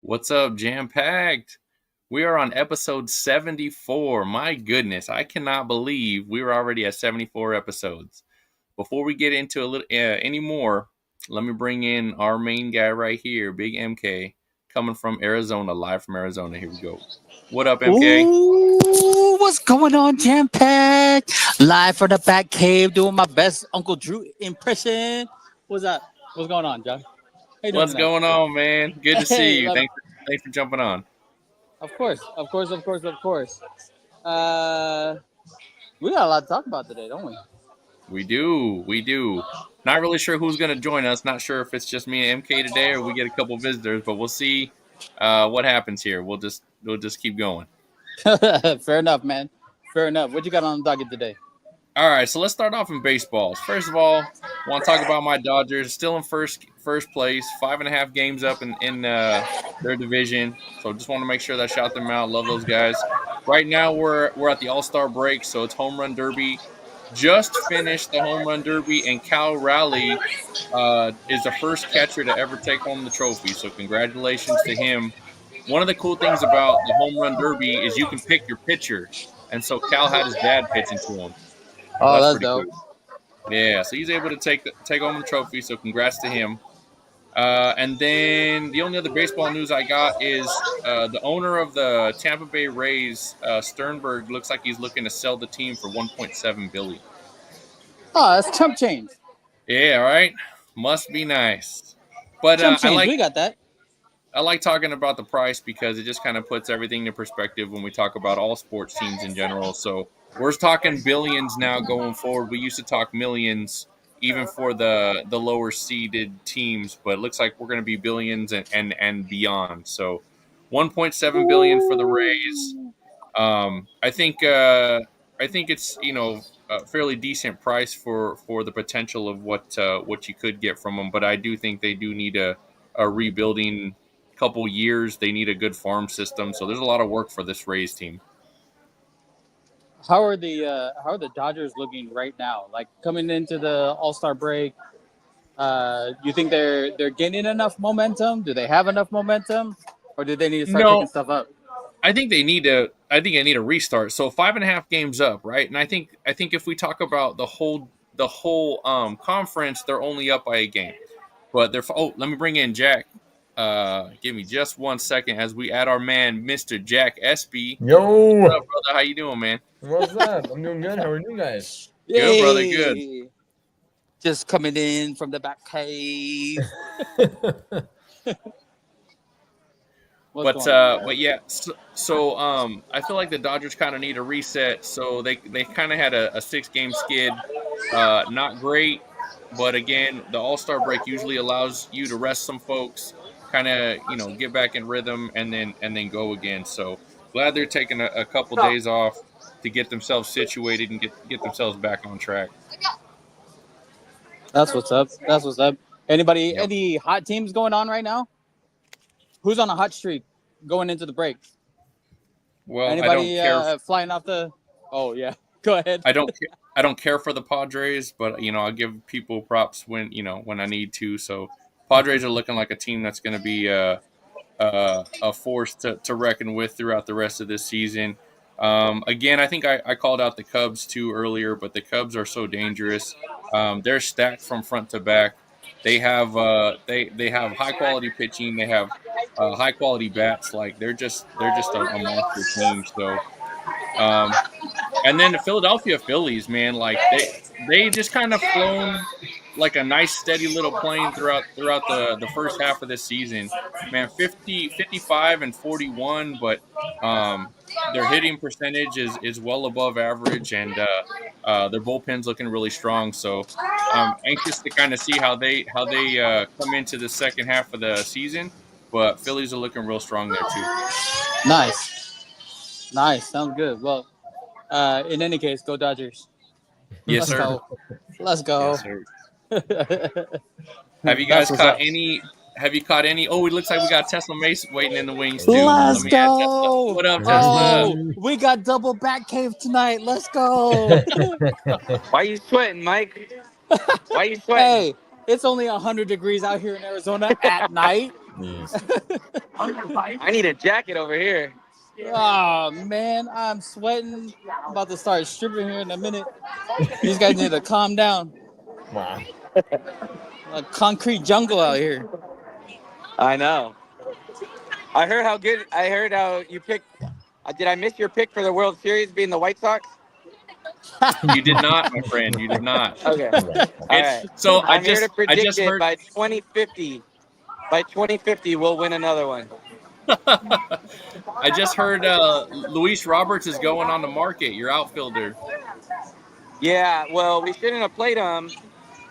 What's up, Jam Packed? We are on episode 74. My goodness, I cannot believe we were already at 74 episodes. Before we get into a little any more, let me bring in our main guy right here, Big MK, coming from Arizona, live from Arizona. Here we go. What up, MK? Ooh, what's going on, Jam Pack? Live from the back cave, doing my best Uncle Drew impression. What's up? What's going on, John? How you doing What's tonight? going on, man? Good to see Hey, you. Thanks for jumping on. of course. Uh, we got a lot to talk about today, don't we? We do. Not really sure who's going to join us. Not sure if it's just me and MK today or we get a couple visitors, but we'll see what happens here. We'll just keep going. Fair enough, man. Fair enough. What you got on the docket today? All right, so let's start off in baseballs. First of all, want to talk about my Dodgers, still in first place, 5.5 games up in their division. So just want to make sure that I shout them out. Love those guys. Right now we're at the All Star break, so it's home run derby. Just finished the home run derby, and Cal Raleigh is the first catcher to ever take home the trophy. So congratulations to him. One of the cool things about the home run derby is you can pick your pitcher, and so Cal had his dad pitching to him. So Oh, that's that's pretty dope. cool. Yeah, so he's able to take home the trophy. So congrats to him. And then the only other baseball news I got is the owner of the Tampa Bay Rays, Sternberg, looks like he's looking to sell the team for 1.7 billion. Oh, that's chump change. Yeah, all right. Must be nice. But Chump I change. like We got that. I like talking about the price because it just kind of puts everything into perspective when we talk about all sports teams in general. So we're talking billions now going forward. We used to talk millions even for the lower seeded teams, but it looks like we're going to be billions and beyond. So 1.7 billion for the Rays. Ooh. I think it's a fairly decent price for the potential of what you could get from them, but I do think they do need a rebuilding couple years. They need a good farm system, so there's a lot of work for this Rays team. How are the Dodgers looking right now? Like coming into the All Star break, you think they're gaining enough momentum? Do they have enough momentum, or do they need to start picking No, stuff up? I think they need to. I think they need a restart. So 5.5 games up, right? And I think if we talk about the whole conference, they're only up by a game. But they're let me bring in Jack. Give me just 1 second as we add our man, Mr. Jack Espy. What's Yo, up, brother? How you doing, man? what's up? I'm doing good. How are you guys? Good, brother. Good. Yay! Just coming in from the back cave. What's But going on, but guys? yeah, I feel like the Dodgers kind of need a reset. So they kind of had a 6 game skid, not great. But again, the All Star break usually allows you to rest some folks, kind of get back in rhythm, and then go again. So glad they're taking a couple days off to get themselves situated and get themselves back on track. That's what's up. That's what's up. Anybody? Yep. Any hot teams going on right now? Who's on a hot streak going into the break? Well, I don't Anybody care. flying off the? Oh yeah. Go ahead. I don't. I don't care for the Padres, but I'll give people props when I need to. So Padres are looking like a team that's going to be a force to reckon with throughout the rest of this season. Again, I think I called out the Cubs too earlier, but the Cubs are so dangerous. They're stacked from front to back. They have high quality pitching. They have high quality bats. Like they're just a monster team. So um, and then the Philadelphia Phillies, man, like they just kind of flown like a nice steady little plane throughout the first half of this season. Man, 55 and 41, but their hitting percentage is well above average, and their bullpen's looking really strong. So anxious to kind of see how they come into the second half of the season. But Phillies are looking real strong there too. Nice. Nice. Sounds good. Well, in any case, go Dodgers. Yes, Let's sir. go. Let's go. Yes, sir. That's Have you guys what's caught up. any? Have you caught any? Oh, it looks like we got Tesla Mace waiting in the wings too. Let Let's me add Tesla. go. What up, Tesla? Oh, we got double back cave tonight. Let's go. Why you sweating, Mike? Why you sweating? Hey, it's only 100 degrees out here in Arizona at night. Jeez. I need a jacket over here. Oh man, I'm sweating. I'm about to start stripping here in a minute. These guys need to calm down. Wow. A concrete jungle out here. I know. I heard how you picked. Did I miss your pick for the World Series being the White Sox? You did not, my friend. You did not. Okay. All right. So I'm here to I predict just it heard. by 2050. By 2050, we'll win another one. I just heard Luis Roberts is going on the market. Your outfielder. Yeah. Well, we shouldn't have played him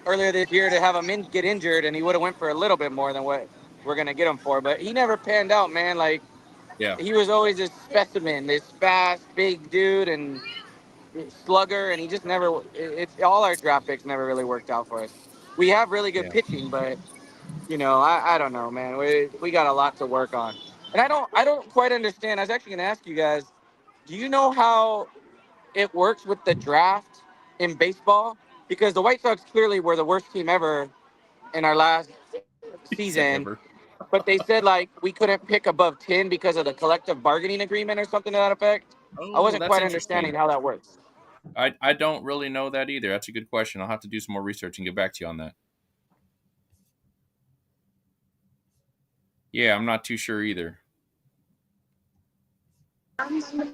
earlier this year to have him get injured, and he would have went for a little bit more than what we're gonna get him for. But he never panned out, man. Like Yeah. he was always this specimen, this fast, big dude, and slugger, and he just never. It's all our draft picks never really worked out for us. We have really good Yeah. pitching, but I don't know, man. We got a lot to work on, and I don't quite understand. I was actually gonna ask you guys, do you know how it works with the draft in baseball? Because the White Sox clearly were the worst team ever in our last season, Ever. but they said like we couldn't pick above 10 because of the collective bargaining agreement or something to that effect. I Oh, wasn't that's quite interesting. understanding how that works. I don't really know that either. That's a good question. I'll have to do some more research and get back to you on that. Yeah, I'm not too sure either.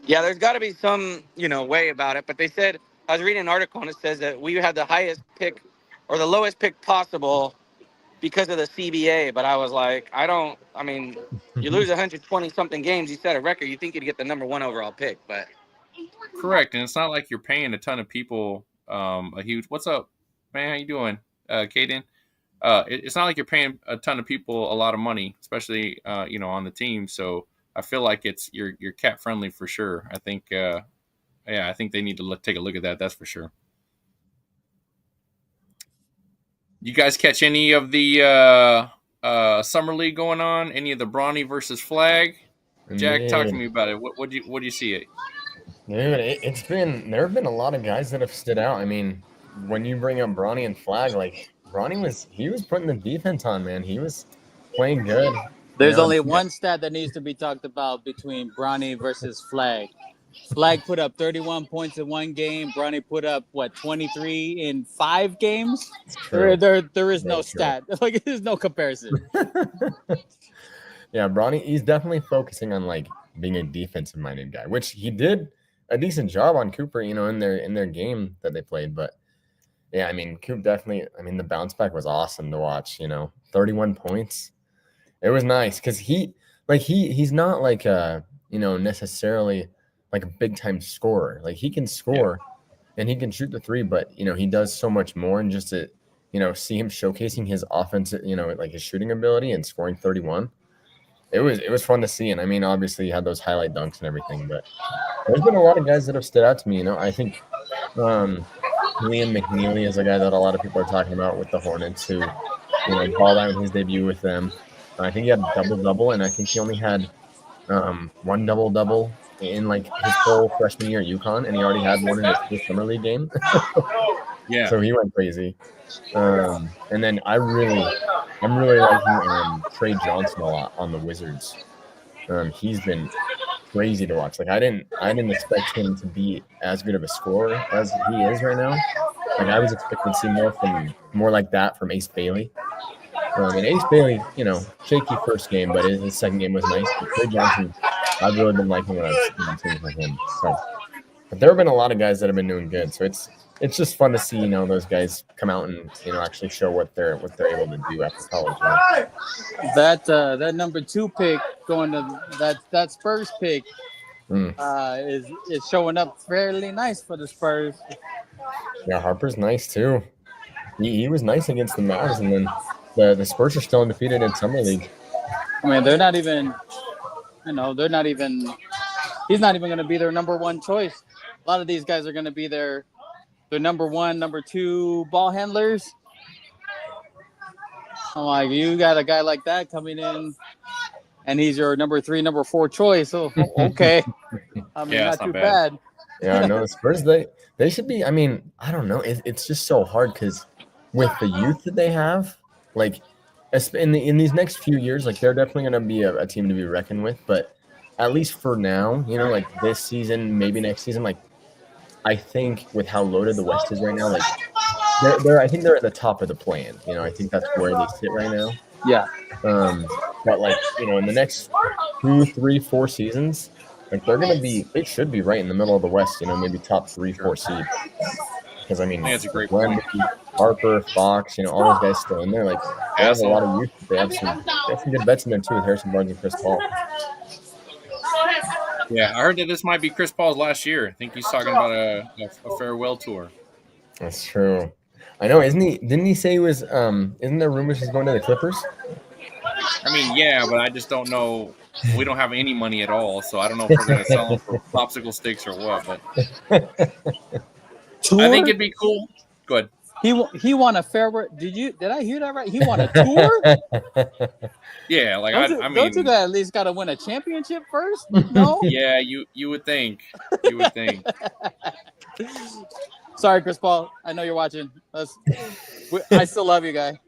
Yeah, there's got to be some, way about it. But they said, I was reading an article and it says that we had the highest pick or the lowest pick possible because of the CBA. But I was like, you lose 120 something games, you set a record, you think you'd get the number 1 overall pick. But Correct, and it's not like you're paying a ton of people a huge. What's up, man? How you doing, Caden? It's not like you're paying a ton of people a lot of money, especially on the team. So I feel like you're cap friendly for sure. I think I think they need to take a look at that. That's for sure. You guys catch any of the summer league going on? Any of the Brawny versus Flag? Jack, talk to me about it. What do you see it? Dude, there have been a lot of guys that have stood out. I mean, when you bring up Brawny and Flag, like Brawny was putting the defense on, man. He was playing good. There's only one stat that needs to be talked about between Brawny versus Flag. Flag put up 31 points in one game. Brawny put up 23 in 5 games. There is no stat. Like there's no comparison. Yeah, Brawny, he's definitely focusing on like being a defensive minded guy, which he did a decent job on Cooper, in their game that they played. But yeah, I mean, Coop definitely. I mean, the bounce back was awesome to watch. 31 points. It was nice because he's not like necessarily like a big time scorer. Like he can score and he can shoot the 3, but he does so much more. And just to see him showcasing his offensive, like his shooting ability and scoring 31. It was fun to see, and I mean, obviously, you had those highlight dunks and everything, but there's been a lot of guys that have stood out to me. I think Liam McNeely is a guy that a lot of people are talking about with the Hornets, who balled out in his debut with them. I think he had a double-double, and I think he only had one double-double in like his whole freshman year at UConn, and he already had one in his first summer league game. Yeah. So he went crazy. And then I'm really liking Trey Johnson a lot on the Wizards. He's been crazy to watch. Like I didn't expect him to be as good of a scorer as he is right now. Like I was expecting to see more like that from Ace Bailey. And Ace Bailey, shaky first game, but his second game was nice. But Trey Johnson, I've really been liking what I've seen from him. So, but there have been a lot of guys that have been doing good. So it's just fun to see, those guys come out and actually show what they're able to do after college. That number 2 pick going to that Spurs pick is showing up fairly nice for the Spurs. Yeah, Harper's nice too. He was nice against the Mavs, and then the Spurs are still undefeated in summer league. I mean, they're not even. He's not even going to be their number 1 choice. A lot of these guys are going to be their number 1, number 2 ball handlers. I'm like, you got a guy like that coming in, and he's your number 3, number 4 choice. So okay, I mean, not too bad. Yeah, I know the Spurs. They should be. I mean, I don't know. It's just so hard because with the youth that they have, like in these next few years, like they're definitely going to be a team to be reckoned with. But at least for now, like this season, maybe next season, like I think with how loaded the West is right now, like I think they're at the top of the play-in. I think that's where they sit right now. Yeah. But like in the next 2, 3, 4 seasons, like they should be right in the middle of the West. Maybe top 3, 4 seed. Because I mean, that's a great Wemby, Harper, Fox, all those guys still in there. Like they have a lot of youth. They have some good vets in there too with Harrison Barnes and Chris Paul. Yeah, I heard that this might be Chris Paul's last year. I think he's talking about a farewell tour. That's true. I know, isn't he? Didn't he say he was? Isn't there rumors he's going to the Clippers? I mean, yeah, but I just don't know. We don't have any money at all, so I don't know if we're going to sell them for popsicle sticks or what. But Tour? I think it'd be cool. Good. He won a farewell. Did I hear that right? He won a tour. Yeah, like I mean, don't you guys at least got to win a championship first? No. Yeah, you would think. You would think. Sorry, Chris Paul. I know you're watching. I still love you, guy.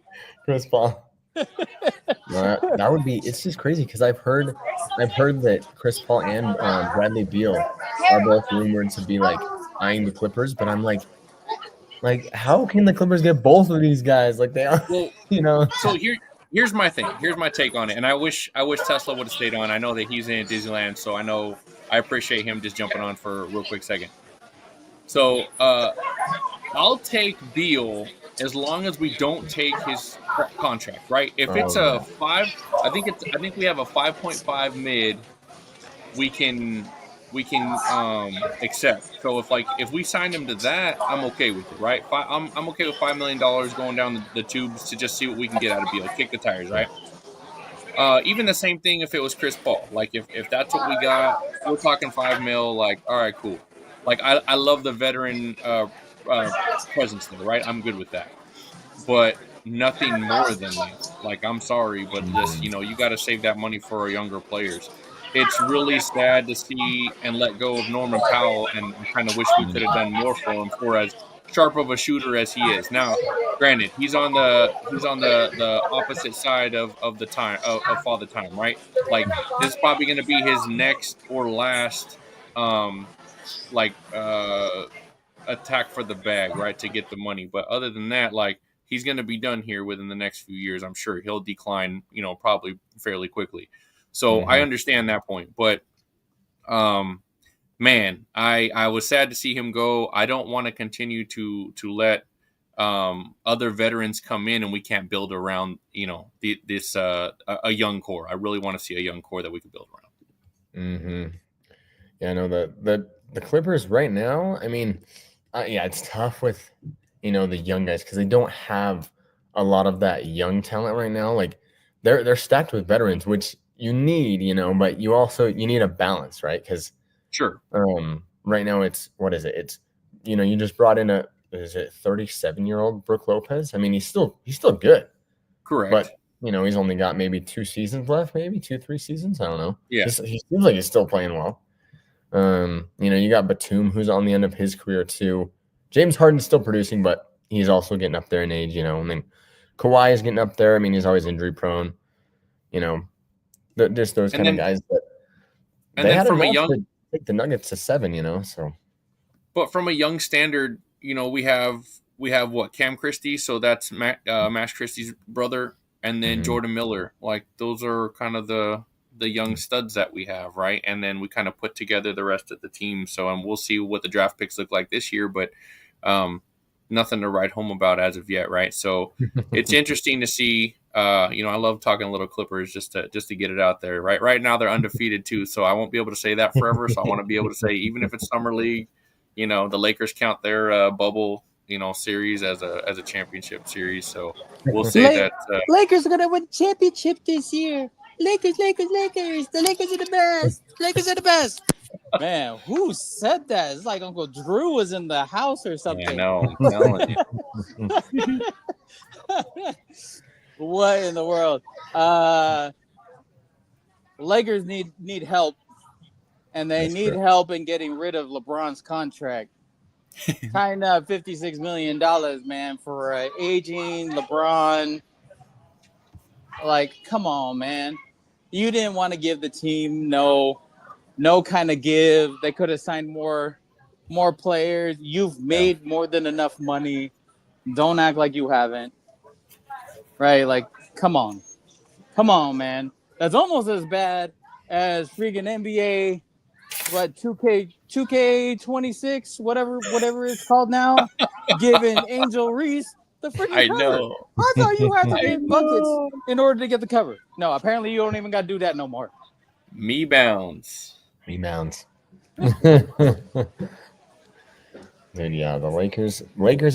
Chris Paul. That would be. It's just crazy because I've heard that Chris Paul and Bradley Beal are both rumored to be like eyeing the Clippers, but I'm like how can the Clippers get both of these guys? Like they are, well, So here's my thing. Here's my take on it, and I wish Tesla would have stayed on. I know that he's in Disneyland, so I appreciate him just jumping on for a real quick second. So I'll take Beal as long as we don't take his contract, right? If it's a 5, I think we have a 5.5 mid. We can accept. So if we sign him to that, I'm okay with it, right? I'm okay with $5 million going down the tubes to just see what we can get out of Beal, kick the tires, right? Even the same thing if it was Chris Paul. Like if that's what we got, we're talking $5 million. Like, all right, cool. Like I love the veteran presence there, right? I'm good with that, but nothing more than that. Like I'm sorry, but this, you got to save that money for our younger players. It's really sad to see and let go of Norman Powell, and I kind of wish we could have done more for him for as sharp of a shooter as he is. Now, granted, he's on the opposite side of the time of Father Time, right? Like this is probably going to be his next or last attack for the bag, right, to get the money. But other than that, like he's going to be done here within the next few years. I'm sure he'll decline, probably fairly quickly. So I understand that point, but man, I was sad to see him go. I don't want to continue to let other veterans come in and we can't build around this a young core. I really want to see a young core that we can build around. Mm-hmm. Yeah, I know the Clippers right now. I mean, it's tough with the young guys because they don't have a lot of that young talent right now. Like they're stacked with veterans, which you need, but you need a balance, right? Because sure, right now what is it? It's you just brought in 37-year-old Brook Lopez. I mean, he's still good, correct? But he's only got maybe 2 seasons left, maybe 2-3 seasons. I don't know. Yeah, he seems like he's still playing well. You got Batum, who's on the end of his career too. James Harden's still producing, but he's also getting up there in age, and then Kawhi is getting up there. I mean, he's always injury prone, just those kind of guys that and then from a young to take the Nuggets to 7, so. But from a young standard, we have what, Cam Christie, so that's Mash Christie's brother, and then Jordan Miller. Like those are kind of the young studs that we have, right? And then we kind of put together the rest of the team. So we'll see what the draft picks look like this year, but nothing to write home about as of yet, right? So it's interesting to see. I love talking little Clippers just to get it out there, right? Right now they're undefeated too, so I won't be able to say that forever. So I want to be able to say, even if it's summer league, the Lakers count their bubble, series as a championship series. So we'll say that Lakers are gonna win championship this year. Lakers. The Lakers are the best. Lakers are the best. Man, who said that? It's like Uncle Drew was in the house or something. I know. I'm telling you. What in the world? Lakers need help, and they need help in getting rid of LeBron's contract. Kind of $56 million, man, for aging LeBron. Like, come on, man. You didn't want to give the team no kind of give. They could have signed more players. You've made more than enough money. Don't act like you haven't. Right? Like, come on, man. That's almost as bad as freaking NBA. What 2K26, whatever it's called now, giving Angel Reese the freaking I cover. know. I thought you had to I get buckets in order to get the cover. No, apparently you don't even got to do that no more. Me bounds. Rebounds. Dude, yeah, the Lakers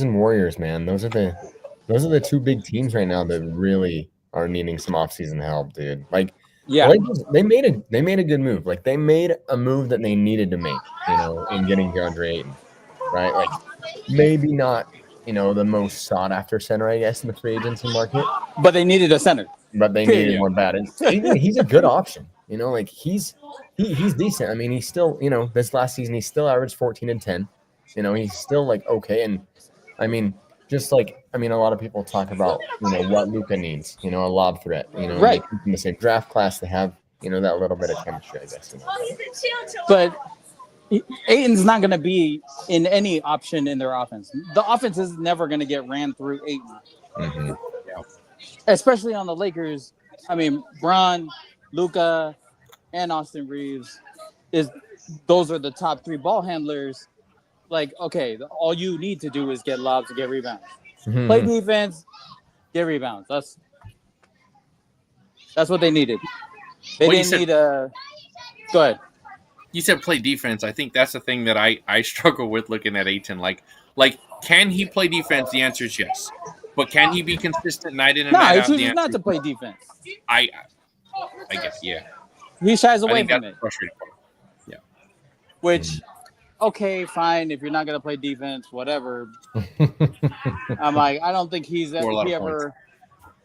and Warriors, man. Those are the two big teams right now that really are needing some offseason help, dude. Like, Yeah, the Lakers, they made a good move. Like, they made a move that they needed to make, in getting DeAndre Ayton, right? Like, maybe not, the most sought after center, I guess, in the free agency market, but they needed a center. but they Period. needed more batting. He's a good option, like he's decent. I mean, he's still, this last season he still averaged 14 and 10. He's still like okay, and I mean, just like a lot of people talk about what Luka needs, a lob threat, Right. in the same draft class to have that little bit of chemistry, I guess. But Aiton's not going to be in any option in their offense. The offense is never going to get ran through Ayton, Mhm. especially on the Lakers. I mean, Bron, Luka, and Austin Reeves those are the top three ball handlers. Like, okay, all you need to do is get lobs to get rebounds. Mhm. Play defense, get rebounds. That's what they needed. They Well, you didn't said- need a. Go ahead. You said play defense. I think that's the thing that I struggle with looking at Ayton. Like, can he play defense? The answer is yes. But can he be consistent night in and No, night he out? The chooses answer not to is play no. defense. I guess, yeah. He shies I away think from that's it. frustrating. Which, okay, fine. If you're not gonna play defense, whatever. I'm like, I don't think Score a lot of points.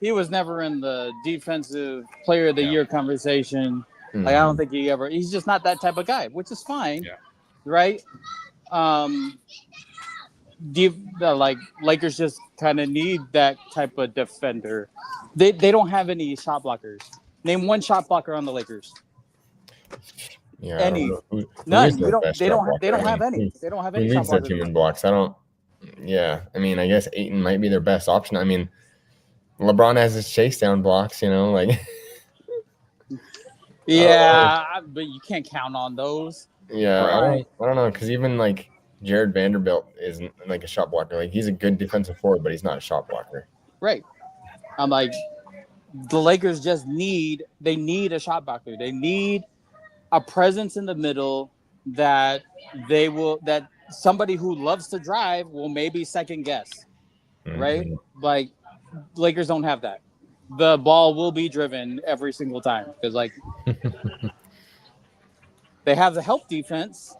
he was never in the defensive player of the Yeah. year conversation. Mhm. Like, I don't think he's just not that type of guy, which is fine. Yeah. Right? Like Lakers just kind of need that type of defender. They don't have any shot blockers. Name one shot blocker on the Lakers. Yeah, Any. I don't know. Who None. is their best They shot don't blocker? have any. They don't have any Who shot leads their blockers. team in blocks? I don't. Yeah, I mean, I guess Ayton might be their best option. I mean, LeBron has his chase down blocks. Like. Yeah, but you can't count on those. Yeah, Right. I don't know, because even like Jared Vanderbilt isn't like a shot blocker. Like, he's a good defensive forward, but he's not a shot blocker. Right. I'm like, the Lakers just need a shot blocker. They need a presence in the middle that somebody who loves to drive will maybe second guess. Right? Mhm. Like, Lakers don't have that. The ball will be driven every single time because, like, they have the help defense.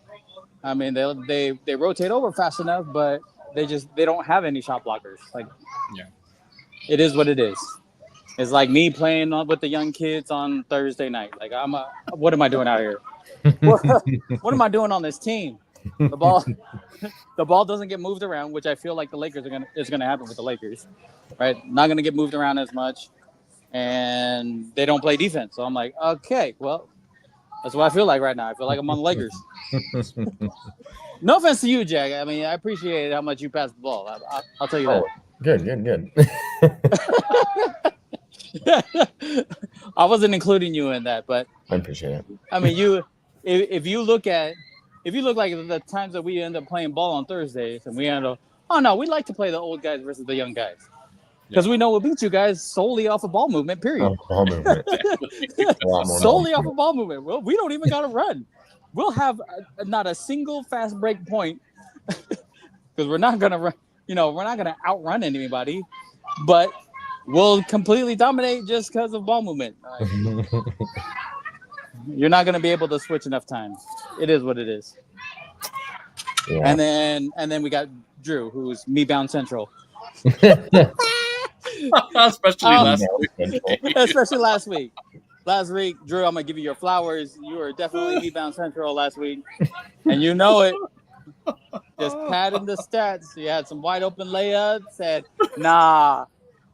I mean, they rotate over fast enough, but they don't have any shot blockers. Like, Yeah. It is what it is. It's like me playing with the young kids on Thursday night. Like, what am I doing out here? What am I doing on this team? The ball doesn't get moved around, which I feel like the Lakers is gonna happen with the Lakers, right? Not gonna get moved around as much, and they don't play defense. So I'm like, okay, well, that's what I feel like right now. I feel like I'm on the Lakers. No offense to you, Jack. I mean, I appreciate how much you pass the ball. I'll tell you Oh, good. that. I wasn't including you in that, but I appreciate it. I mean, if you look like the times that we end up playing ball on Thursdays, and we end up, oh no, we like to play the old guys versus the young guys because we know we'll beat you guys solely off of ball movement. Period. Oh, ball movement. A lot more Solely ball off of ball movement. Well, we don't even got to run. We'll have not a single fast break point because we're not gonna run. We're not gonna outrun anybody, but we'll completely dominate just because of ball movement. movement. You're not gonna be able to switch enough times. It is what it is. Yeah. And then we got Drew, who's me bound central, Especially last week. especially last week. Last week, Drew, I'm gonna give you your flowers. You were definitely me bound central last week, and you know it. Just padding the stats. You had some wide open layups, and nah,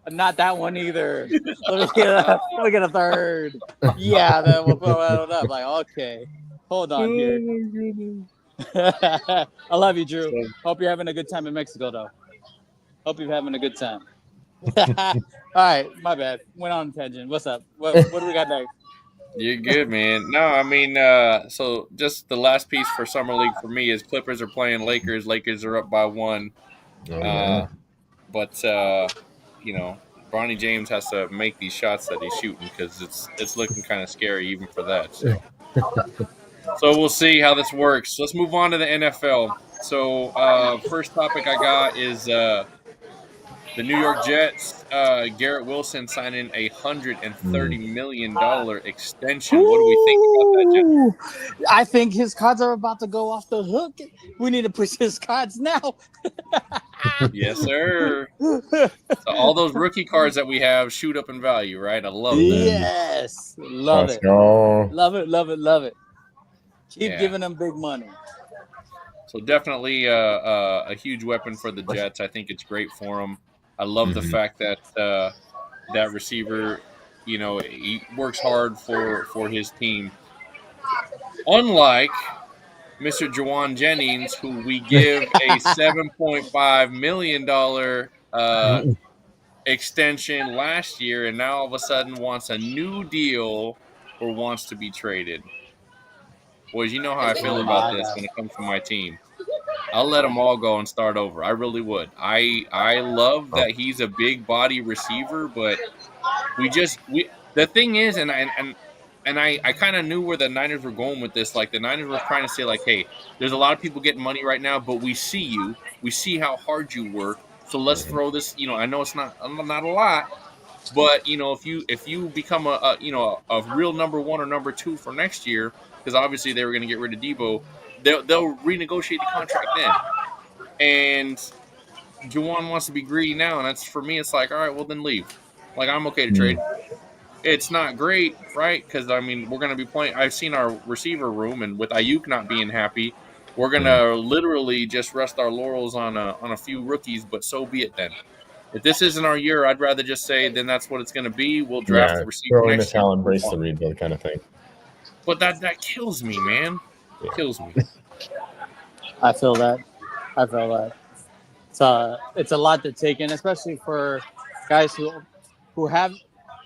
Not that one either. Let me get a third. Yeah, then we'll put that one up. Like, okay, hold on here. I love you, Drew. Hope you're having a good time in Mexico, though. Hope you're having a good time. All right, my bad. Went on a tangent. What's up? What do we got next? You're good, man. No, I mean, so just the last piece for Summer League for me is Clippers are playing Lakers. Lakers are up by 1. Oh, yeah. But Bronny James has to make these shots that he's shooting because it's looking kind of scary even for that. So. So we'll see how this works. Let's move on to the NFL. So first topic I got is the New York Jets. Garrett Wilson signing a $130 million extension. What do we think about that, Jets? I think his cards are about to go off the hook. We need to push his cards now. Yes, sir. So all those rookie cards that we have shoot up in value, right? I love that. Yes. Love Let's it. go. Love it, love it, love it. Keep Yeah. giving them big money. So definitely a huge weapon for the Jets. I think it's great for them. I love the fact that that receiver, he works hard for his team. Unlike Mr. Jawan Jennings, who we give a $7.5 million extension last year, and now all of a sudden wants a new deal or wants to be traded. Boys, you know how I feel about this when it comes to my team. I'll let them all go and start over. I really would. I love that he's a big body receiver, but the thing is, and I kind of knew where the Niners were going with this. Like the Niners were trying to say, like, hey, there's a lot of people getting money right now, but we see you. We see how hard you work. So let's throw this. I know it's not a lot, but if you become a real number 1 or number 2 for next year, because obviously they were going to get rid of Debo. They'll renegotiate the contract then. And Juwan wants to be greedy now, and that's for me. It's like, all right, well then leave. Like I'm okay to trade. It's not great, right? Because I mean, we're going to be playing. I've seen our receiver room, and with Ayuk not being happy, we're going to literally just rest our laurels on a few rookies. But so be it then. If this isn't our year, I'd rather just say then that's what it's going to be. We'll draft the receiver throw in the next year. towel, embrace the rebuild kind of thing. But that kills me, man. It kills me. I feel that. It's a lot to take in, especially for guys who have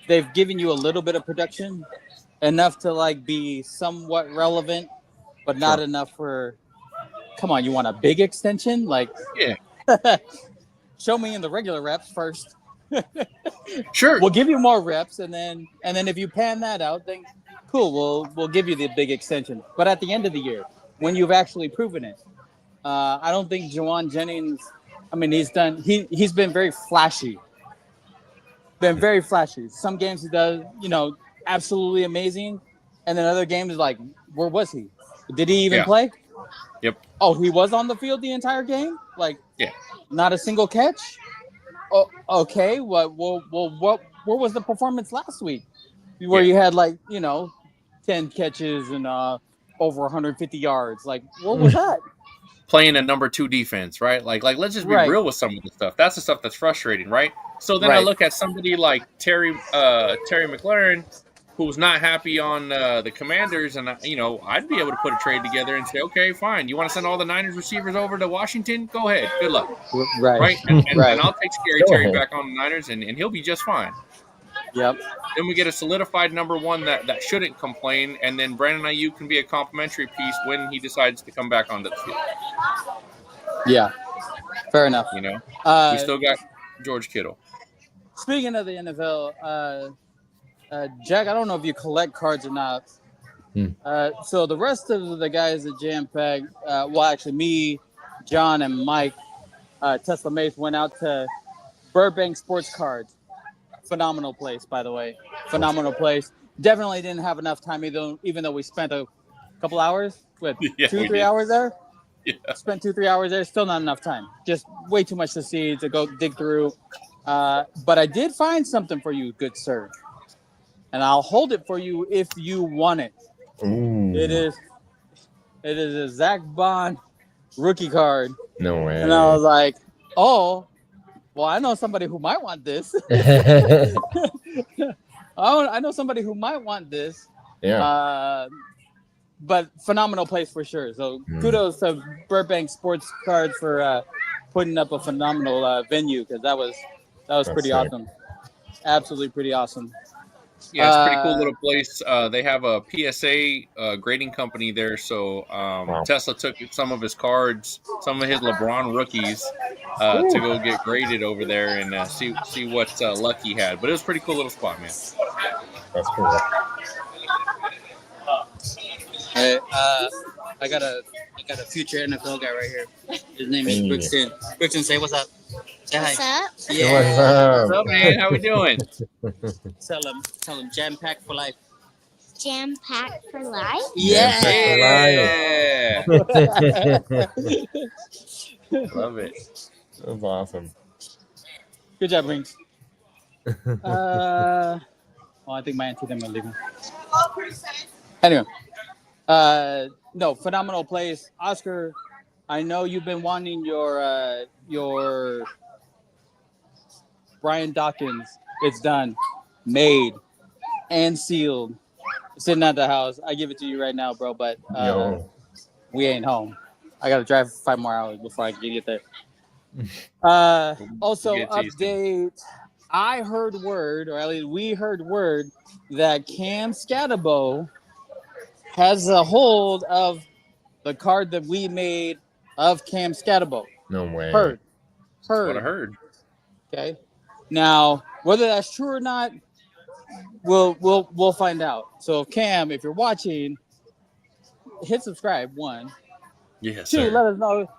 they've given you a little bit of production, enough to like be somewhat relevant, but not enough for. Come on, you want a big extension? Like, yeah. Show me in the regular reps first. Sure. We'll give you more reps, and then if you pan that out, then cool. We'll give you the big extension. But at the end of the year, when you've actually proven it, I don't think Juwan Jennings. I mean, he's been very flashy. Some games he does, absolutely amazing, and then other games like, where was he? Did he even play? Yep. Oh, he was on the field the entire game? Like, not a single catch? Oh, okay. Well, where was the performance last week? Where you had 10 catches and over 150 yards. Like, what was that? Playing a number 2 defense, right? Like let's just be real with some of the stuff. That's the stuff that's frustrating, right? So then I look at somebody like Terry McLaurin, who's not happy on the Commanders, and I'd be able to put a trade together and say, okay, fine. You want to send all the Niners receivers over to Washington? Go ahead. Good luck. Right? And I'll take Scary Terry back on the Niners, and he'll be just fine. Yep. Then we get a solidified number 1 that shouldn't complain, and then Brandon Ayuk can be a complimentary piece when he decides to come back onto the field. Yeah, fair enough. We still got George Kittle. Speaking of the NFL, Jack, I don't know if you collect cards or not. So the rest of the guys at Jam Pack, actually me, John, and Mike, Tesla Mace went out to Burbank Sports Cards. Phenomenal place, by the way. Phenomenal place. Definitely didn't have enough time, even though we spent a couple hours, 2-3 hours there. Yeah. Spent 2-3 hours there. Still not enough time. Just way too much to see, to go dig through. But I did find something for you, good sir. And I'll hold it for you if you want it. Ooh. It is a Zach Bond rookie card. No way. And I was like, oh, Well, I know somebody who might want this. yeah. I know somebody who might want this. But phenomenal place for sure. So kudos to Burbank Sports Cards for putting up a phenomenal venue, because that was pretty sick. awesome. Absolutely pretty awesome. Yeah, it's a pretty cool little place. They have a PSA grading company there. So Tesla took some of his cards, some of his LeBron rookies, to go get graded over there and see what luck he had. But it was a pretty cool little spot, man. That's cool. Hey, I got a future NFL guy right here. His name is Brixton. Brixton, say what's up. Say hi. What's up? Yeah. What's up, man? How we doing? Tell him jam packed for life. Jam packed for life? Yeah. Love it. That's awesome. Good job, Brinks. Well, I think my auntie them are leaving. Anyway, no, phenomenal place, Oscar. I know you've been wanting your Brian Dawkins. It's done, made, and sealed. Sitting at the house. I give it to you right now, bro. But we ain't home. I gotta drive 5 more hours before I can get there. Also, update. I heard word, or at least we heard word, that Cam Scatabo has a hold of the card that we made of Cam Scatabo. No way. Heard. What I heard. Okay. Now, whether that's true or not, we'll find out. So, Cam, if you're watching, hit subscribe. 1. Yes, 2, sir. let us know.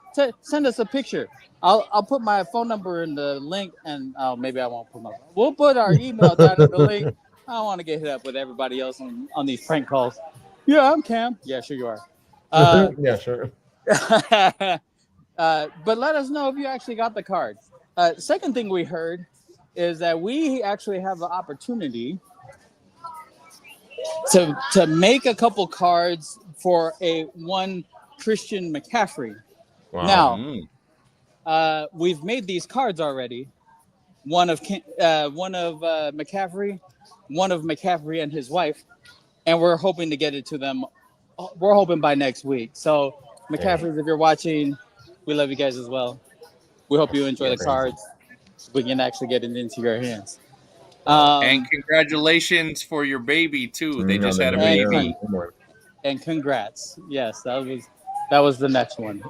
Send us a picture. I'll put my phone number in the link, and maybe I won't put my. We'll put our email down in the link. I don't want to get hit up with everybody else on these prank calls. Yeah, I'm Cam. Yeah, sure you are. Yeah, sure. But let us know if you actually got the cards. Second thing we heard is that we actually have an opportunity to make a couple cards for one Christian McCaffrey. Wow. Now, we've made these cards already. One of McCaffrey, one of McCaffrey and his wife, and we're hoping to get it to them. We're hoping by next week. So, McCaffrey, if you're watching, we love you guys as well. We hope you enjoy the cards. We can actually get it into your hands. And congratulations for your baby too. They just had a baby. And congrats. Yes, that was the next one.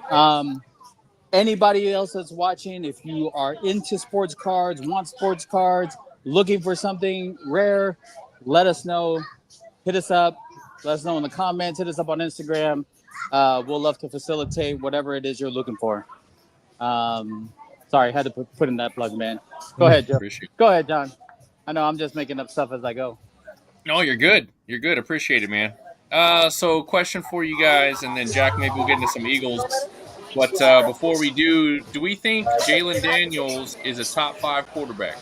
Anybody else that's watching, if you are into sports cards, want sports cards, looking for something rare, let us know. Hit us up. Let us know in the comments. Hit us up on Instagram. We'll love to facilitate whatever it is you're looking for. Sorry, I had to put in that plug, man. Go ahead, Joe. Go ahead, John. I know I'm just making up stuff as I go. No, you're good. You're good. Appreciate it, man. So question for you guys, and then Jack, maybe we'll get into some Eagles. But before we do we think Jalen Daniels is a top 5 quarterback?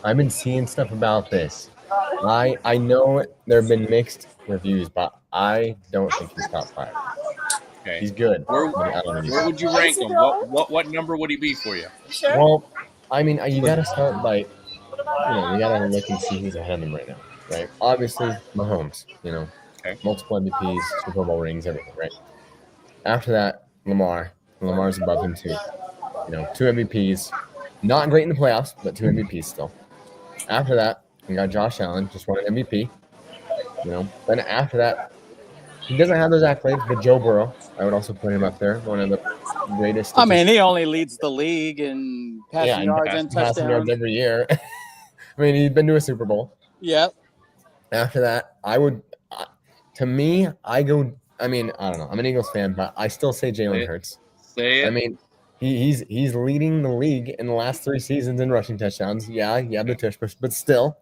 I've been seeing stuff about this. I know there have been mixed reviews, but I don't think he's top 5. Okay. He's good. Where would you rank him? What number would he be for you? Well, I mean, you got to start by, we got to look and see who's ahead of him right now, right? Obviously, Mahomes, multiple MVPs, Super Bowl rings, everything, right? After that, Lamar. Lamar's above him too. 2 MVPs. Not great in the playoffs, but 2 MVPs still. After that, we got Josh Allen, just won an MVP. Then after that, he doesn't have those accolades, but Joe Burrow, I would also put him up there. One of the greatest. I mean, he only leads the league in passing yards and touchdowns. Passing yards every year. I mean, he's been to a Super Bowl. Yep. After that, I don't know. I'm an Eagles fan, but I still say Jalen Hurts. Say it. I mean, he's leading the league in the last 3 seasons in rushing touchdowns. Yeah, the tush push, but still,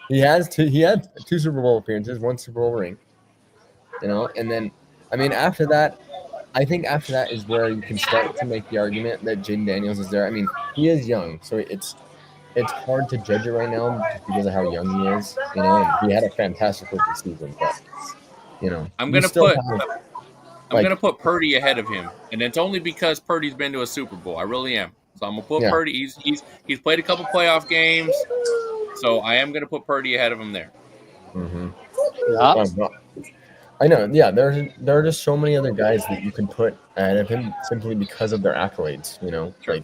he had 2 Super Bowl appearances, 1 Super Bowl ring. And then, I mean, after that is where you can start to make the argument that Jaden Daniels is there. I mean, he is young, so it's hard to judge it right now just because of how young he is. And he had a fantastic rookie season, but I'm gonna put Purdy ahead of him, and it's only because Purdy's been to a Super Bowl. I really am. So I'm gonna put Yeah. Purdy. He's played a couple playoff games, so I am gonna put Purdy ahead of him there. Mm-hmm. Yeah. I know. Yeah, there are just so many other guys that you can put ahead of him simply because of their accolades. You know, Sure.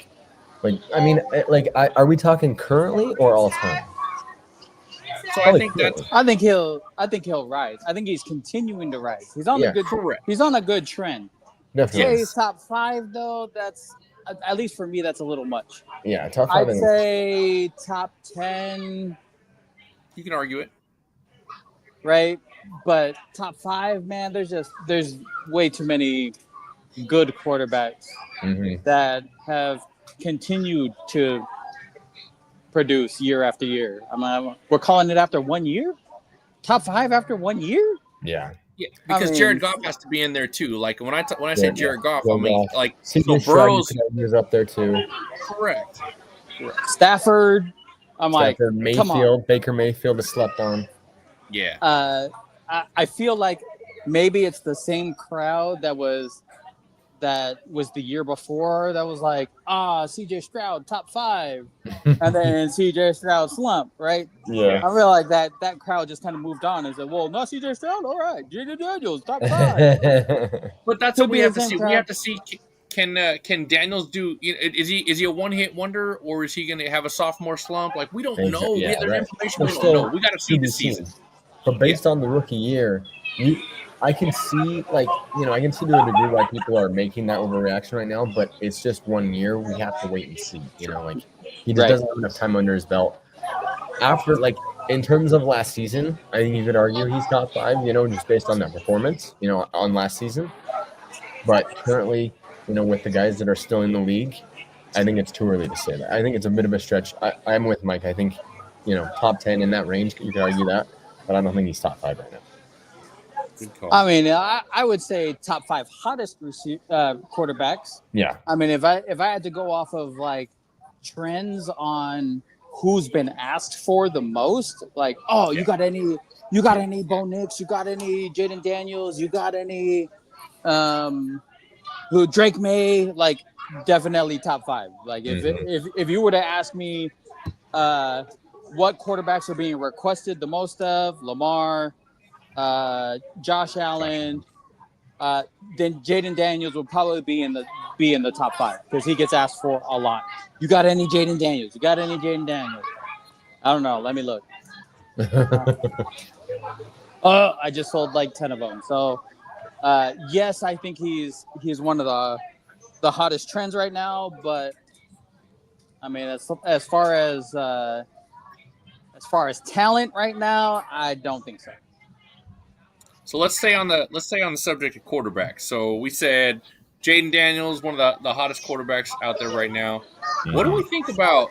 are we talking currently or all time? So I Probably think that's currently. I think he'll rise. I think he's continuing to rise. He's on Yeah. a good correct. he's on a good trend. Definitely. Say he's top 5 though, that's at least for me that's a little much. Yeah, top 5. I'd say top 10, You can argue it. right? But top 5, man, there's way too many good quarterbacks Mm-hmm. that have continued to produce year after year. We're calling it after 1 year? Top 5 after 1 year? Yeah. Yeah, I because mean- Jared Goff has to be in there too. Like when I say Jared Goff, I Jared mean Goff. like CJ so Stroud, Burrow's you could argue is up there too. correct. Stafford. I'm like, Stafford, come on. Mayfield, Baker Mayfield is slept on. Yeah. I feel like maybe it's the same crowd that was the year before that was like, CJ Stroud top 5, and then CJ Stroud slump, right? Yeah. I feel like that crowd just kind of moved on and said, well, no CJ Stroud, all right, Jaden Daniels top 5. But that's Could what we be have the to same see. crowd. We have to see can Daniels do? Is he a one hit wonder or is he going to have a sophomore slump? Like we don't know. Yeah, There's right. information we We're don't know. We got to see to the be season. seen. But based on the rookie year, I can see I can see to a degree why people are making that overreaction right now. But it's just 1 year. We have to wait and see. You know, like he just Right. doesn't have enough time under his belt. After in terms of last season, I think you could argue he's top 5. You know, just based on that performance. You know, on last season. But currently, you know, with the guys that are still in the league, I think it's too early to say that. I think it's a bit of a stretch. I'm with Mike. I think, you know, top 10 in that range. You could argue that, but I don't think he's top 5 right now. Good call. I mean, I would say top 5 hottest quarterbacks. Yeah. I mean, if I had to go off of like trends on who's been asked for the most, like, oh, you got any Bo Nix, you got any Jaden Daniels, you got any who Drake May, like definitely top 5. Like if you were to ask me what quarterbacks are being requested the most of, Lamar, Josh Allen, then Jaden Daniels will probably be in the top 5 because he gets asked for a lot. You got any Jaden Daniels? You got any Jaden Daniels? I don't know. Let me look. I just sold like 10 of them. So yes, I think he's one of the hottest trends right now. But I mean, as far as talent right now, I don't think so. So let's stay on the subject of quarterbacks. So we said Jaden Daniels, one of the hottest quarterbacks out there right now. What do we think about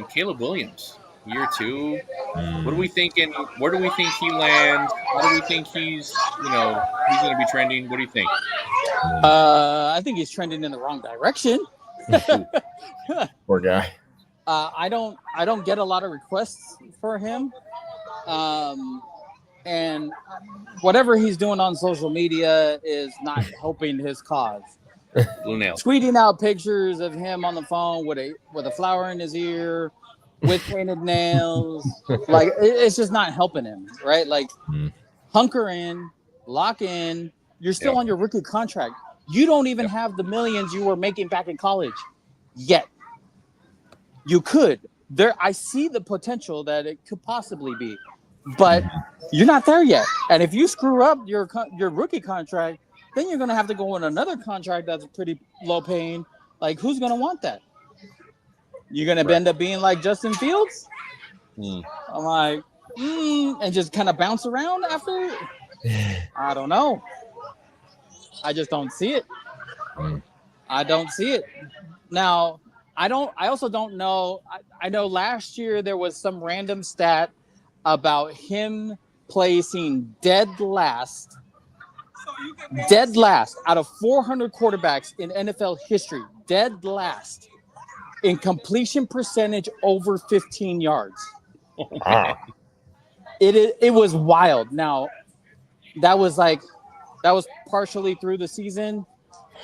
Caleb Williams, year 2? What are we thinking? Where do we think he lands? How do we think he's going to be trending? What do you think? I think he's trending in the wrong direction. Poor guy. I don't get a lot of requests for him. And whatever he's doing on social media is not helping his cause. Blue nails. Tweeting out pictures of him on the phone with a flower in his ear, with painted nails, like it's just not helping him, right? Like hunker in, lock in. You're still on your rookie contract. You don't even have the millions you were making back in college yet. You could. I see the potential that it could possibly be, but you're not there yet. And if you screw up your rookie contract, then you're going to have to go on another contract that's pretty low paying. Like, who's going to want that? You're going to end up being like Justin Fields? I'm like, and just kind of bounce around after? I don't know. I just don't see it. I don't see it. Now, I also don't know. I know last year there was some random stat about him placing dead last out of 400 quarterbacks in NFL history, dead last in completion percentage over 15 yards. Wow. It was wild. Now, that was partially through the season.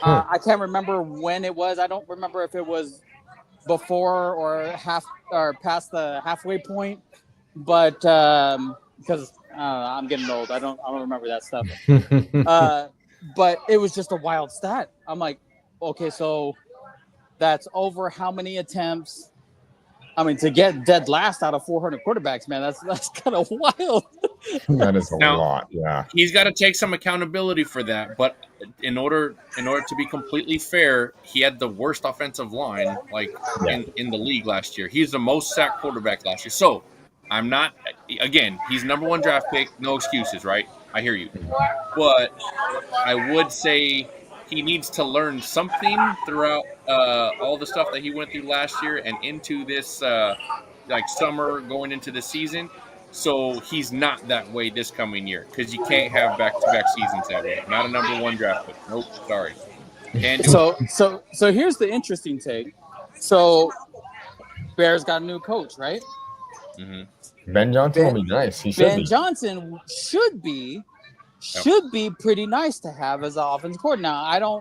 I can't remember when it was. I don't remember if it was before or past the halfway point, but because I'm getting old, I don't remember that stuff. But it was just a wild stat. I'm like, okay, so that's over how many attempts? I mean, to get dead last out of 400 quarterbacks, man, that's kind of wild. That is a Now- lot. Yeah. He's got to take some accountability for that. But in order to be completely fair, he had the worst offensive line in the league last year. He's the most sacked quarterback last year. So I'm not. Again, he's number 1 draft pick. No excuses, right? I hear you. But I would say he needs to learn something throughout all the stuff that he went through last year and into this summer going into the season. So he's not that way this coming year because you can't have back-to-back seasons that way. Not a number 1 draft pick. Nope, sorry. Can't do it. So here's the interesting take. So Bears got a new coach, right? Mm-hmm. Ben Johnson will be nice. He should Ben be. Johnson should be pretty nice to have as an offensive coordinator. Now,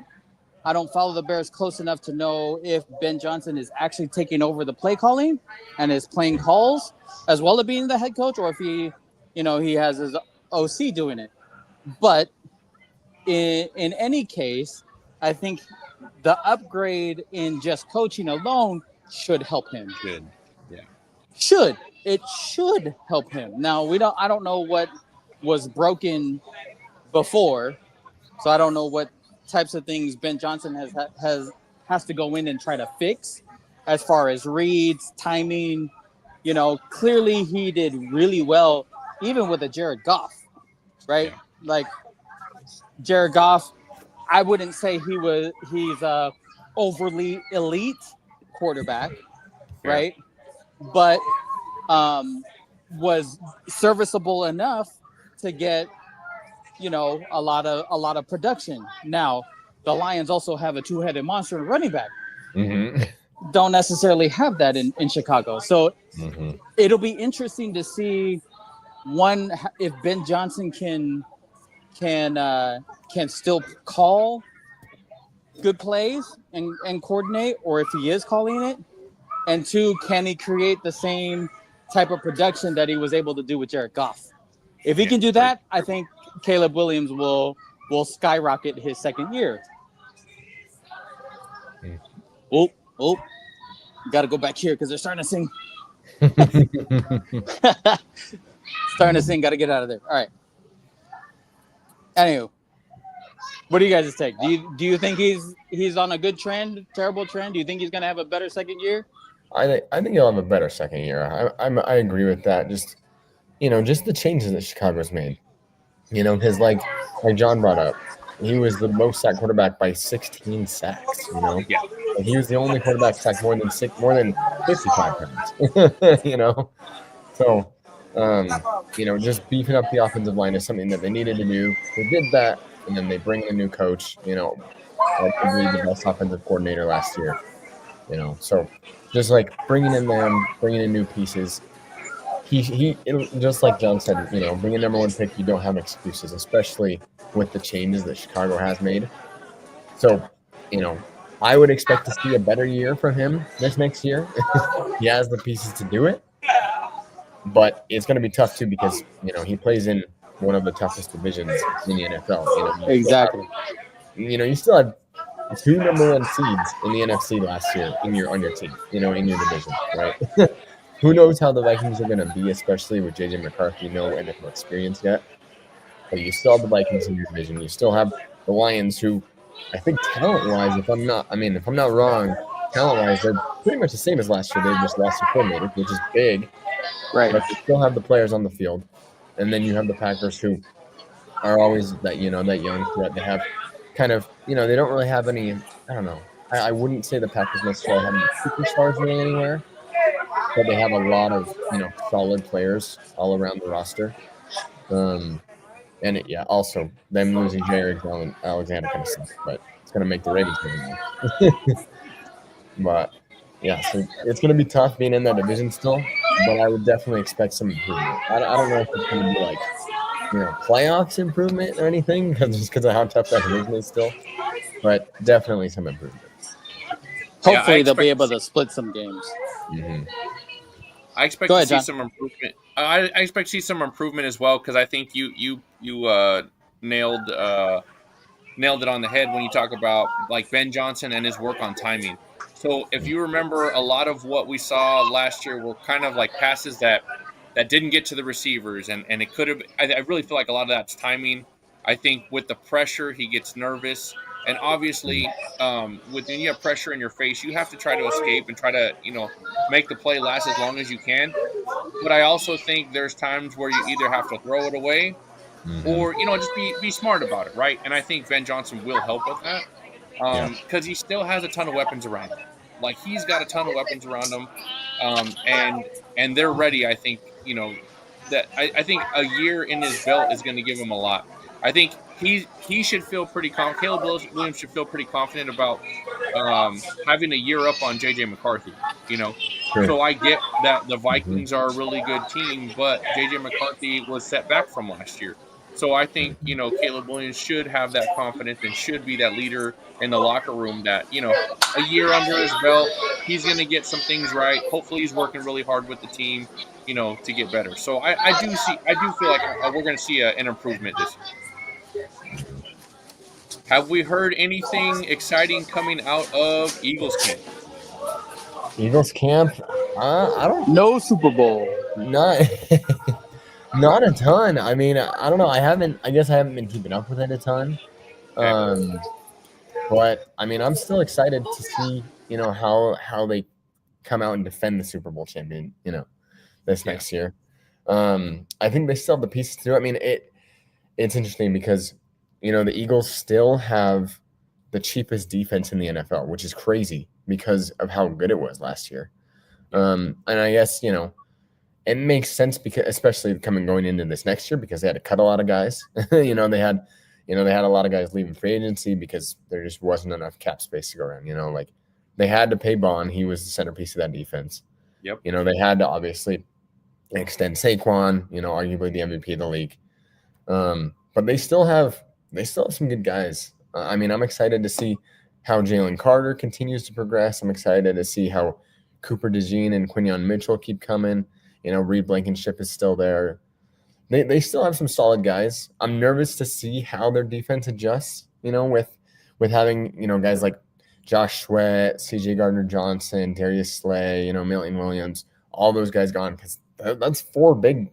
I don't follow the Bears close enough to know if Ben Johnson is actually taking over the play calling and is playing calls as well as being the head coach, or if he has his OC doing it. But in any case, I think the upgrade in just coaching alone should help him. Good. Yeah. It should help him. Now I don't know what was broken before, so I don't know what types of things Ben Johnson has to go in and try to fix as far as reads, timing. Clearly he did really well, even with a Jared Goff, right? Yeah. Like Jared Goff, I wouldn't say he's a overly elite quarterback, right? But was serviceable enough to get a lot of production. Now the Lions also have a 2-headed monster running back. Mm-hmm. Don't necessarily have that in Chicago. So Mm-hmm. it'll be interesting to see if Ben Johnson can still call good plays and coordinate, or if he is calling it, and 2, can he create the same type of production that he was able to do with Jared Goff? If he can do that, I think Caleb Williams will skyrocket his second year. Oh, got to go back here because they're starting to sing. Got to get out of there. All right. Anywho, what do you guys take? Do you think he's on a good trend, terrible trend? Do you think he's going to have a better second year? I think he'll have a better second year. I agree with that. Just just the changes that Chicago's made. Because like John brought up, he was the most sacked quarterback by 16 sacks. Yeah. And he was the only quarterback sacked more than 55 times. So just beefing up the offensive line is something that they needed to do. They did that, and then they bring in a new coach. Arguably the best offensive coordinator last year. So just like bringing in new pieces. He just like John said, being a number 1 pick, you don't have excuses, especially with the changes that Chicago has made. So, I would expect to see a better year from him this next year. He has the pieces to do it, but it's going to be tough too because he plays in one of the toughest divisions in the NFL. Exactly. You still had 2 number 1 seeds in the NFC last year on your team, in your division, right? Who knows how the Vikings are going to be, especially with J.J. McCarthy, no NFL experience yet. But you still have the Vikings in your division. You still have the Lions, who I think talent-wise, if I'm not wrong, talent-wise, they're pretty much the same as last year. They just lost their coordinator, which is big. Right. But they still have the players on the field. And then you have the Packers, who are always that young threat. They have kind of, they don't really have any, I don't know. I wouldn't say the Packers necessarily have any superstars really anywhere. But they have a lot of solid players all around the roster, also them losing Jared Alexander kind of sucks, but it's gonna make the Ravens win. But yeah, so it's gonna be tough being in that division still, but I would definitely expect some improvement. I don't know if it's gonna be like playoffs improvement or anything, just because of how tough that division is still, but definitely some improvement. Hopefully, they'll be expect able to split some games. Mhm. I expect Go to ahead, see John. some improvement. I expect to see some improvement as well because I think you nailed nailed it on the head when you talk about like Ben Johnson and his work on timing. So if you remember, a lot of what we saw last year were kind of like passes that didn't get to the receivers, and it could have. I really feel like a lot of that's timing. I think with the pressure, he gets nervous, and obviously, when you have pressure in your face, you have to try to escape and try to make the play last as long as you can. But I also think there's times where you either have to throw it away Mhm. or just be smart about it, right? And I think Ben Johnson will help with that Yeah. because he still has a ton of weapons around him. Like he's got a ton of weapons around him, and they're ready. I think that I think a year in his belt is going to give him a lot. I think he should feel pretty confident. Caleb Williams should feel pretty confident about having a year up on JJ McCarthy. You know, Sure. so I get that the Mhm. Vikings are a really good team, but JJ McCarthy was set back from last year. So I think, Mhm. Caleb Williams should have that confidence and should be that leader in the locker room that, a year under his belt, he's going to get some things right. Hopefully he's working really hard with the team, to get better. So I do feel like we're going to see an improvement this year. Have we heard anything exciting coming out of Eagles camp? Eagles camp. I don't No Super Bowl. not not a ton. I mean, I don't know. I guess I haven't been keeping up with it a ton. Okay. But I mean, I'm still excited to see how they come out and defend the Super Bowl champion. This Yeah. next year. I think they still have the pieces to do. I mean, it's interesting because the Eagles still have the cheapest defense in the NFL, which is crazy because of how good it was last year. And I guess it makes sense because especially going into this next year because they had to cut a lot of guys. They had a lot of guys leaving free agency because there just wasn't enough cap space to go around. Like they had to pay Bond. He was the centerpiece of that defense. Yep. They had to obviously extend Saquon, arguably the MVP of the league. But they still have some good guys. I mean, I'm excited to see how Jalen Carter continues to progress. I'm excited to see how Cooper DeJean and Quinyon Mitchell keep coming. Reed Blankenship is still there. They still have some solid guys. I'm nervous to see how their defense adjusts, with having, guys like Josh Sweat, CJ Gardner-Johnson, Darius Slay, Milton Williams, all those guys gone because that's four big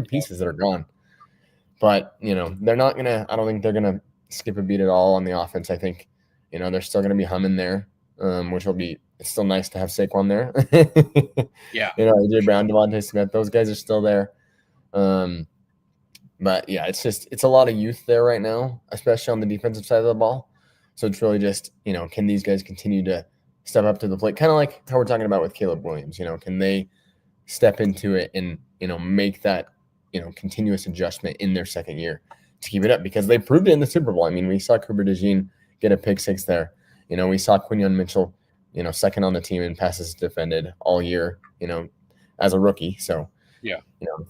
pieces that are gone. But, they're not going to – I don't think they're going to skip a beat at all on the offense. I think, they're still going to be humming there, which will be – it's still nice to have Saquon there. Yeah. AJ Brown, Devontae Smith, those guys are still there. But, yeah, it's a lot of youth there right now, especially on the defensive side of the ball. So it's really just, can these guys continue to step up to the plate? Kind of like how we're talking about with Caleb Williams. Can they step into it and, make that, continuous adjustment in their second year to keep it up? Because they proved it in the Super Bowl. I mean, we saw Cooper DeJean get a pick six there. We saw Quinyon Mitchell, second on the team in passes defended all year, as a rookie. So, yeah,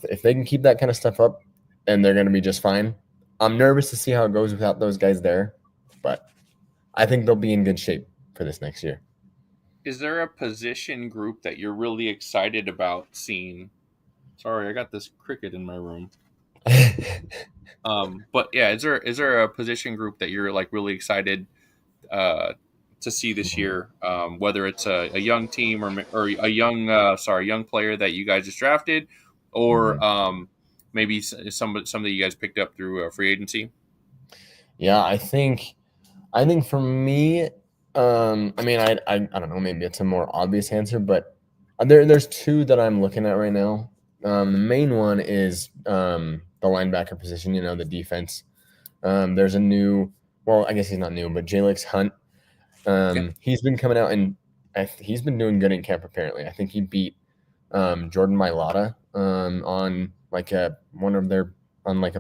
if they can keep that kind of stuff up, then they're going to be just fine. I'm nervous to see how it goes without those guys there, but I think they'll be in good shape for this next year. Is there a position group that you're really excited about seeing? Sorry, I got this cricket in my room. But yeah, is there a position group that you're like really excited to see this year? Whether it's a young team or a young player that you guys just drafted, or maybe some that you guys picked up through free agency. Yeah, I think for me, I mean, I don't know, maybe it's a more obvious answer, but there's two that I'm looking at right now. The main one is the linebacker position, the defense. There's a new, well, I guess he's not new, but Jalix Hunt. He's been coming out and he's been doing good in camp apparently. I think he beat Jordan Mailata on like a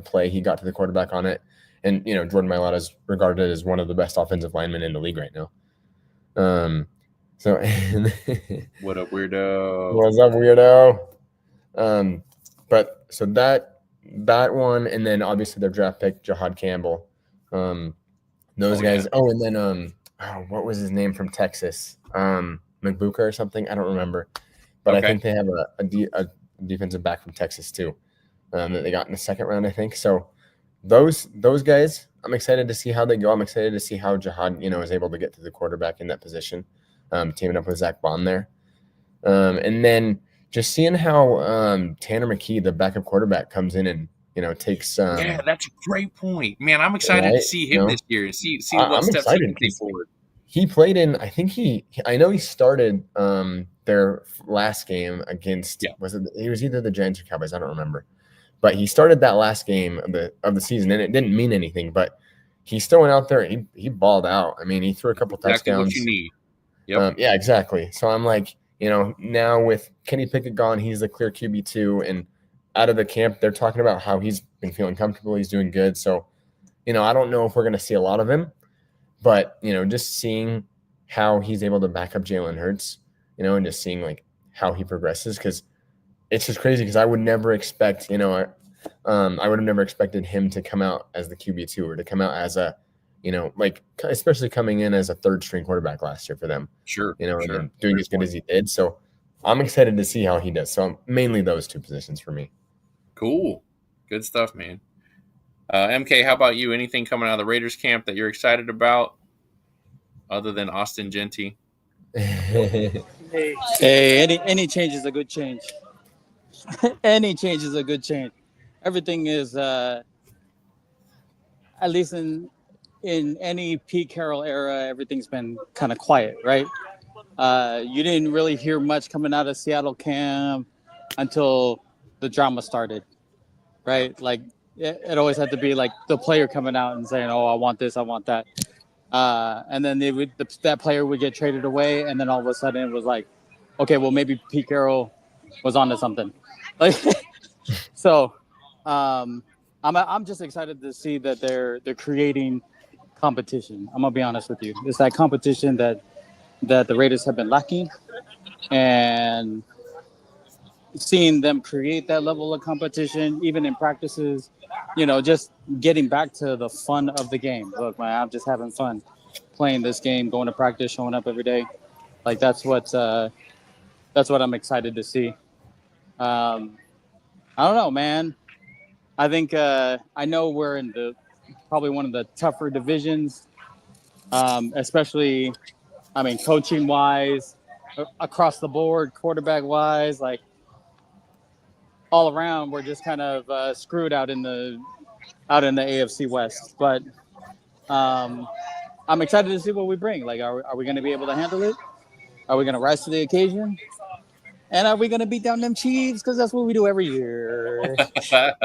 play. He got to the quarterback on it. And, Jordan Mailata is regarded as one of the best offensive linemen in the league right now. So What up, weirdo? What's up, weirdo? But so that one, and then obviously their draft pick, Jahad Campbell. Those guys. Yeah. Oh, and then what was his name from Texas? McBooker or something. I don't remember, but I Okay. think they have a defensive back from Texas too that they got in the second round, I think. So those guys, I'm excited to see how they go. I'm excited to see how Jihad, is able to get to the quarterback in that position, teaming up with Zach Bond there. And then just seeing how Tanner McKee, the backup quarterback, comes in and takes. Yeah, that's a great point, man. I'm excited to Right? see him this year and see what I'm steps he excited can take 'cause forward. he played in. I think I know he started their last game against. Yeah. Was it? It was either the Giants or Cowboys. I don't remember. But he started that last game of the season, and it didn't mean anything. But he still went out there. He balled out. I mean, he threw a couple Exactly touchdowns. what you need. Yep. Yeah, exactly. So I'm like, now with Kenny Pickett gone, he's the clear QB2, and out of the camp, they're talking about how he's been feeling comfortable. He's doing good. So, I don't know if we're going to see a lot of him, but, just seeing how he's able to back up Jalen Hurts, and just seeing like how he progresses, because it's just crazy because I would never expect, I would have never expected him to come out as the QB2 or to come out as a, especially coming in as a third string quarterback last year for them, Sure. and Sure. then doing as good as he did. So I'm excited to see how he does. So mainly those two positions for me. Cool. Good stuff, man. MK, how about you? Anything coming out of the Raiders camp that you're excited about other than Austin Genty? Hey, any change is a good change. Any change is a good change. Everything is, at least in any Pete Carroll era, everything's been kind of quiet, right? You didn't really hear much coming out of Seattle camp until the drama started, right? Like it always had to be like the player coming out and saying, "Oh, I want this, I want that," and then that player would get traded away, and then all of a sudden it was like, okay, well maybe Pete Carroll was onto something. Like, so I'm just excited to see that they're creating competition. I'm gonna be honest with you. It's that competition that the Raiders have been lacking, and seeing them create that level of competition, even in practices, just getting back to the fun of the game. Look, man, I'm just having fun playing this game, going to practice, showing up every day. Like that's what I'm excited to see. I don't know, man. I think I know we're in probably one of the tougher divisions, especially, coaching wise, across the board, quarterback wise, like all around, we're just kind of screwed out in the AFC West. But I'm excited to see what we bring. Like, are we going to be able to handle it? Are we going to rise to the occasion? And are we going to beat down them Chiefs? Because that's what we do every year. Well,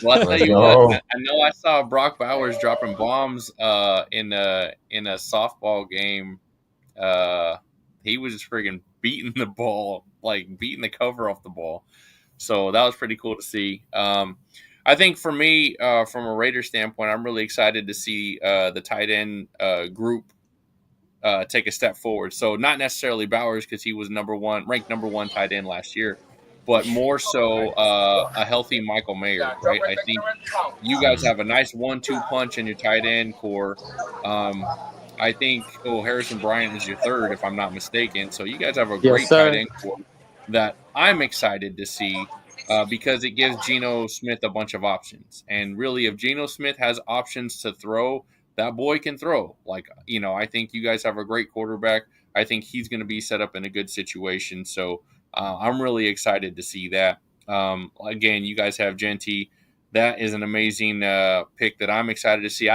I'll tell you what. I know I saw Brock Bowers dropping bombs in a softball game. He was just friggin' beating the ball, like beating the cover off the ball. So that was pretty cool to see. I think for me, from a Raider standpoint, I'm really excited to see the tight end group take a step forward. So not necessarily Bowers because he was ranked number one tight end last year, but more so a healthy Michael Mayer, right? I think you guys have a nice 1-2 punch in your tight end core. I think Harrison Bryant is your third, if I'm not mistaken. So you guys have a great tight end core that I'm excited to see because it gives Geno Smith a bunch of options. And really, if Geno Smith has options to throw, that boy can throw. Like, I think you guys have a great quarterback. I think he's going to be set up in a good situation. So I'm really excited to see that. Again, you guys have Genty. That is an amazing pick that I'm excited to see.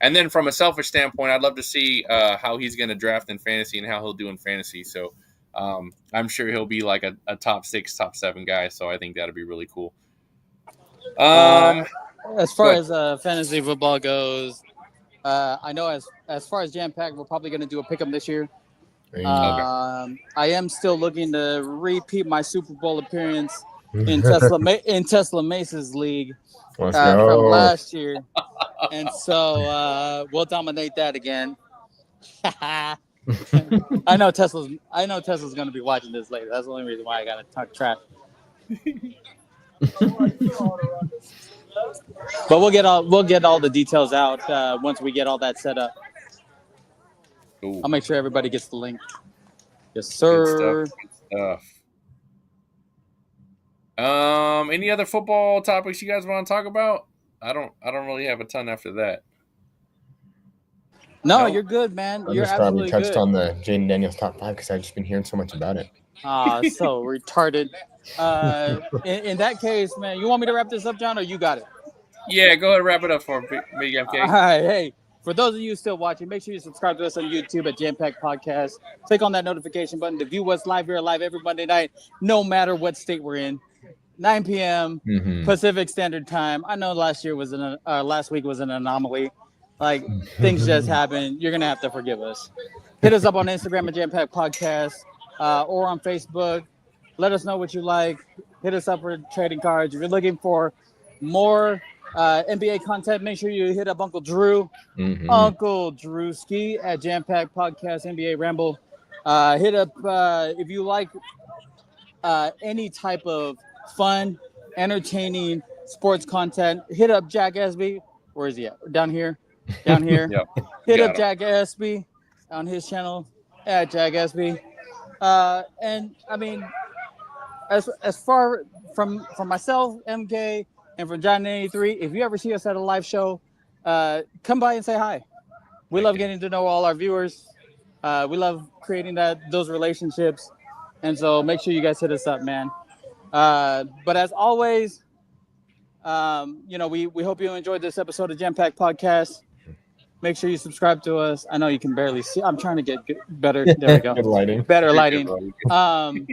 And then from a selfish standpoint, I'd love to see how he's going to draft in fantasy and how he'll do in fantasy. So I'm sure he'll be like a top 6, top 7 guy. So I think that'll be really cool. As far as fantasy football goes, I know as far as Jam Pack, we're probably going to do a pick 'em this year. I am still looking to repeat my Super Bowl appearance in Tesla Mace's league from last year, and so we'll dominate that again. I know Tesla's going to be watching this later. That's the only reason why I got to talk trash. But we'll get all the details out once we get all that set up. Cool. I'll make sure everybody gets the link. Yes, Good sir. stuff. Good stuff. Any other football topics you guys want to talk about? I don't really have a ton after that. No, No? you're good, man. I'm You're just glad we absolutely touched good. on the Jaden Daniels top 5 because I've just been hearing so much about it. So retarded. In that case, man, you want me to wrap this up, John, or you got it? Yeah, go ahead and wrap it up for Big All MK. right, hey. For those of you still watching, make sure you subscribe to us on YouTube at Jam Pack Podcast. Click on that notification button to view us live here live every Monday night, no matter what state we're in. 9 p.m. Mhm. Pacific Standard Time. I know last week was an anomaly. Like things just happen. You're gonna have to forgive us. Hit us up on Instagram at Jam Pack Podcast or on Facebook. Let us know what you like. Hit us up for trading cards. If you're looking for more NBA content, make sure you hit up Uncle Drew. Mhm. Uncle Drewski at Jam Pack Podcast NBA Ramble. Hit up if you like any type of fun, entertaining sports content. Hit up Jack Esby. Where is he at? Down here. Down here. Yep. Hit Got up him. Jack Esby on his channel at Jack Esby. And I mean, as far from myself, MK, and from John 83, if you ever see us at a live show, come by and say hi. We love getting to know all our viewers. We love creating those relationships. And so make sure you guys hit us up, man. But as always, we hope you enjoyed this episode of Jam Pack Podcast. Make sure you subscribe to us. I know you can barely see. I'm trying to get better. There we go. Good lighting. Better You're lighting. good, buddy.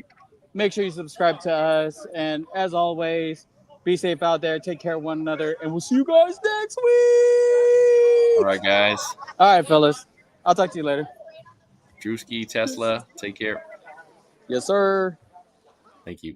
Make sure you subscribe to us. And as always, be safe out there. Take care of one another. And we'll see you guys next week. All right, guys. All right, fellas. I'll talk to you later. Drewski, Tesla, take care. Yes, sir. Thank you.